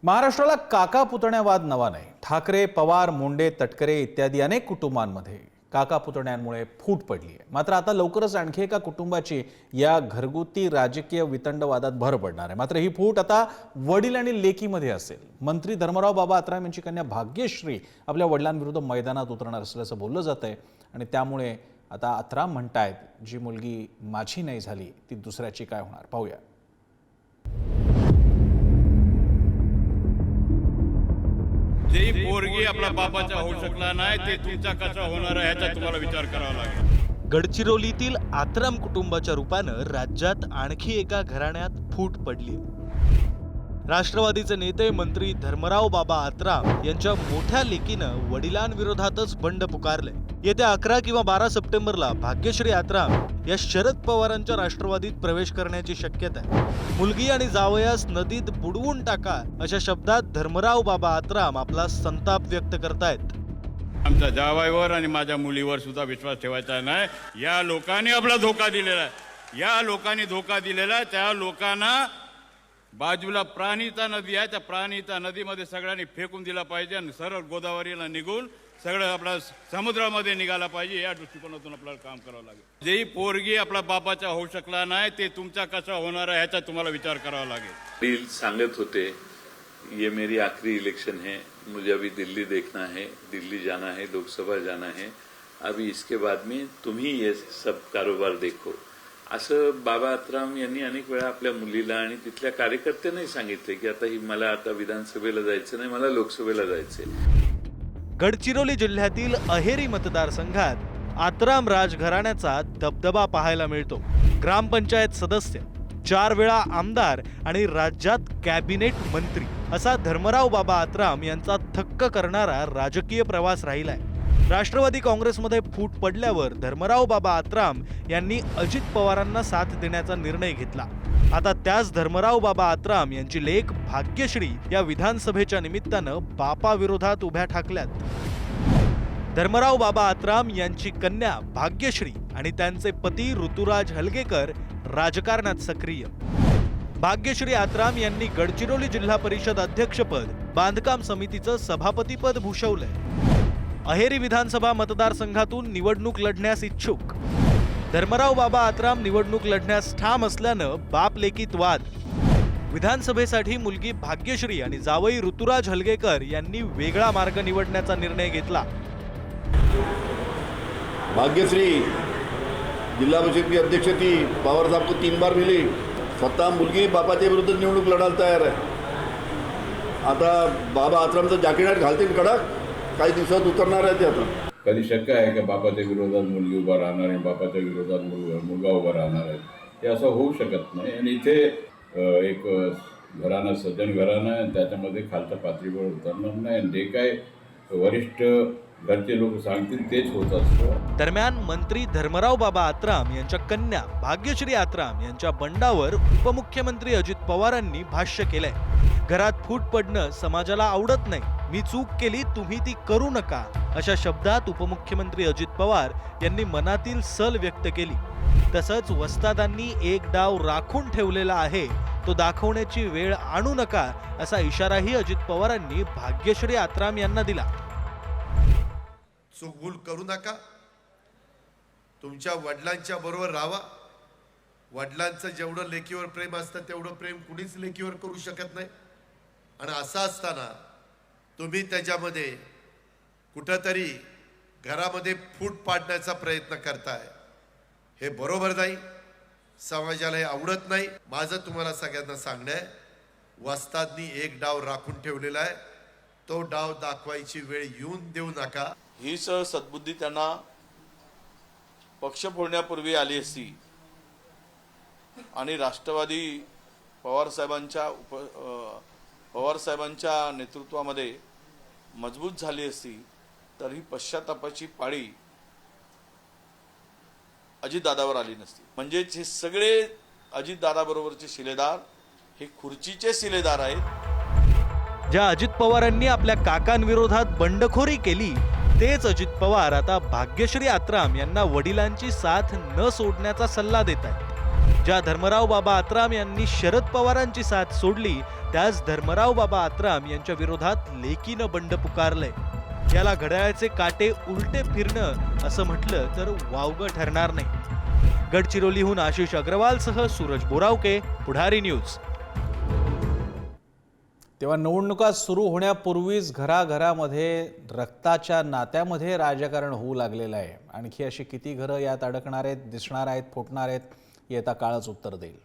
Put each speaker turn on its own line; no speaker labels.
महाराष्ट्राला काका पुतण्या वाद नवा नाही। ठाकरे, पवार, मुंडे, तटकरे इत्यादी अनेक कुटुंबांमध्ये काका पुतण्यांमुळे फूट पडली आहे। मात्र आता लवकरच आणखी एका कुटुंबाची या घरगुती राजकीय वितंडवादात भर पडणार आहे। मात्र ही फूट आता वडील आणि लेकीमध्ये असेल। मंत्री धर्मराव बाबा आत्राम यांची कन्या भाग्यश्री आपल्या वडिलांविरुद्ध मैदानात उतरणार असल्याचं बोललं जात आहे आणि त्यामुळे आता आत्राम म्हणतायत, जी मुलगी माझी नाही झाली ती दुसऱ्याची काय होणार पाहूया।
जे पोरगी आपल्या बापाचा होऊ शकला नाही ते तुमचा कसा होणार आहे ह्याचा तुम्हाला विचार करावा लागेल।
गडचिरोलीतील आत्राम कुटुंबाच्या रूपानं राज्यात आणखी एका घराण्यात फूट पडली। राष्ट्रवादीचे नेते मंत्री धर्मराव बाबा आत्राम यांच्या मोठ्या लेकीनं वडिलांविरोधातच बंड पुकारले। येत्या 11 किंवा 12 सप्टेंबरला भाग्यश्री आत्राम या शरद पवारांच्या राष्ट्रवादीत प्रवेश करण्याची शक्यता आहे। मुलगी आणि जावयास नदीत बुडवून टाका अशा शब्दात धर्मराव बाबा आत्राम आपला संताप व्यक्त करतायत।
आमच्या जावयावर आणि माझ्या मुलीवर सुद्धा विश्वास ठेवायचा नाही। या लोकांनी आपला धोका दिलेला आहे। या लोकांनी धोका दिलेला आहे। त्या लोकांना बाजूला प्राणीता नदी आहे, त्या प्राणीता नदीमध्ये सगळ्यांनी फेकून दिला पाहिजे आणि सरळ गोदावरीला निघून सगळं आपला समुद्रामध्ये निघाला पाहिजे। या दृष्टिकोनातून आपल्याला काम करावं लागेल। जे पोरगी आपल्या बापाचा होऊ शकला नाही ते तुमचा कसा होणार आहे ह्याचा तुम्हाला विचार करावा लागेल।
दिल सांगत होते, ये मेरी आखिरी इलेक्शन है, मुझे अभी दिल्ली देखना है, दिल्ली जाना है, लोकसभा जाना है, अभी इसके बाद में तुम ही ये सब कारोबार देखो, असं बाबा आत्राम यांनी अनेक वेळा आपल्या मुलीला आणि तिथल्या कार्यकर्त्यांनाही सांगितले की आता मला आता विधानसभेला जायचं नाही, मला लोकसभेला जायचंय।
गडचिरोली जिल्ह्यातील अहेरी मतदारसंघात आत्राम राजघराण्याचा दबदबा पाहायला मिळतो। ग्रामपंचायत सदस्य, 4 वेळा आमदार आणि राज्यात कॅबिनेट मंत्री असा धर्मराव बाबा आत्राम यांचा थक्क करणारा राजकीय प्रवास राहिलाय। राष्ट्रवादी काँग्रेसमध्ये फूट पडल्यावर धर्मराव बाबा आत्राम यांनी अजित पवारांना साथ देण्याचा निर्णय घेतला। आता त्याच धर्मराव बाबा आत्राम यांची लेक भाग्यश्री या विधानसभेच्या निमित्तानं बापा विरोधात उभ्या ठाकल्यात। धर्मराव बाबा आत्राम यांची कन्या भाग्यश्री आणि त्यांचे पती ऋतुराज हलगेकर राजकारणात सक्रिय। भाग्यश्री आत्राम यांनी गडचिरोली जिल्हा परिषद अध्यक्षपद, बांधकाम समितीचं सभापतीपद भूषवलंय। अहेरी विधानसभा मतदारसंघातून निवडणूक लढण्यास इच्छुक। धर्मराव बाबा आत्राम निवडणूक लढण्यास ठाम असल्यानं बाप लेकीत वाद। विधानसभेसाठी मुलगी भाग्यश्री आणि जावई ऋतुराज हलगेकर यांनी वेगळा मार्ग निवडण्याचा निर्णय घेतला।
भाग्यश्री जिला परिषद की अध्यक्ष थी, पवार साहब को 3 बार मिली, स्वतः मुलगी बापाच्या विरुद्ध निवडणूक लढायला तयार आहे। आता बाबा आत्रामचं जॅकेट घालतील कडक, काही दिवसात उतरणार आहे ते। आता
कधी शक्य आहे की बापाच्या विरोधात मुलगी उभा राहणार आहे, बापाच्या विरोधात मुलगा उभा राहणार आहे? हे असं होऊ शकत नाही। आणि इथे एक घराणं, सज्जन घराणं आहे, त्याच्यामध्ये खालच्या पातळीवर उतरणार नाही। जे काय वरिष्ठ घरचे लोक सांगतील तेच होत असतं।
दरम्यान मंत्री धर्मराव बाबा आत्राम यांच्या कन्या भाग्यश्री आत्राम यांच्या बंडावर उपमुख्यमंत्री अजित पवारांनी भाष्य केलंय। घरात फूट पडणं समाजाला आवडत नाही, मी चूक केली, तुम्ही ती करू नका अशा शब्दात उपमुख्यमंत्री अजित पवार यांनी मनातील सल व्यक्त केली। तसंच वस्तादांनी एक डाव राखून ठेवलेला आहे, तो दाखवण्याची वेळ आणू नका असा इशाराही अजित पवारांनी भाग्यश्री आत्राम यांना दिला।
चूक भूल करू नका, तुमच्या वडिलांच्या बरोबर राहा। वडिलांचं जेवढं लेकीवर प्रेम असतं तेवढं प्रेम कुणीच लेकीवर करू शकत नाही। आणि असं असताना तुम्ही त्याच्यामध्ये कुठंतरी घरामध्ये फूट पाडण्याचा प्रयत्न करताय, हे बरोबर नाही, समाजाला हे आवडत नाही। माझं तुम्हाला सगळ्यांना सांगणं आहे, वस्तादनी एक डाव राखून ठेवलेला आहे, तो डाव दाखवायची वेळ येऊन देऊ नका।
हीच सद्बुद्धी त्यांना पक्ष फोडण्यापूर्वी आली असती आणि राष्ट्रवादी पवारसाहेबांच्या नेतृत्वामध्ये मजबूत झाली असती तर ही पश्चातापाची पाळी अजितदादावर आली नसती। म्हणजेच हे सगळे अजितदादाबरोबरचे शिलेदार हे खुर्चीचे शिलेदार आहेत।
ज्या अजित पवारांनी आपल्या काकांविरोधात बंडखोरी केली, तेच अजित पवार आता भाग्यश्री आत्राम यांना वडिलांची साथ न सोडण्याचा सल्ला देत आहेत। ज्या धर्मराव बाबा आत्राम यांनी शरद पवारांची साथ सोडली, त्याच धर्मराव बाबा आत्राम यांच्या विरोधात लेकीनं बंड पुकारलंय. याला घड्याळाचे काटे उलटे फिरणं असं म्हटलं तर वावगं ठरणार नाही. गडचिरोलीहून आशिष अग्रवालसह सूरज बोरावके, पुढारी न्यूज.
तेव्हा निवडणुका सुरू होण्यापूर्वीच घराघरामध्ये रक्ताच्या नात्यामध्ये राजकारण होऊ लागलेलं आहे. आणखी अशी किती घरं यात अडकणार आहेत, दिसणार आहेत, फुटणार आहेत, येता काळच उत्तर देईल.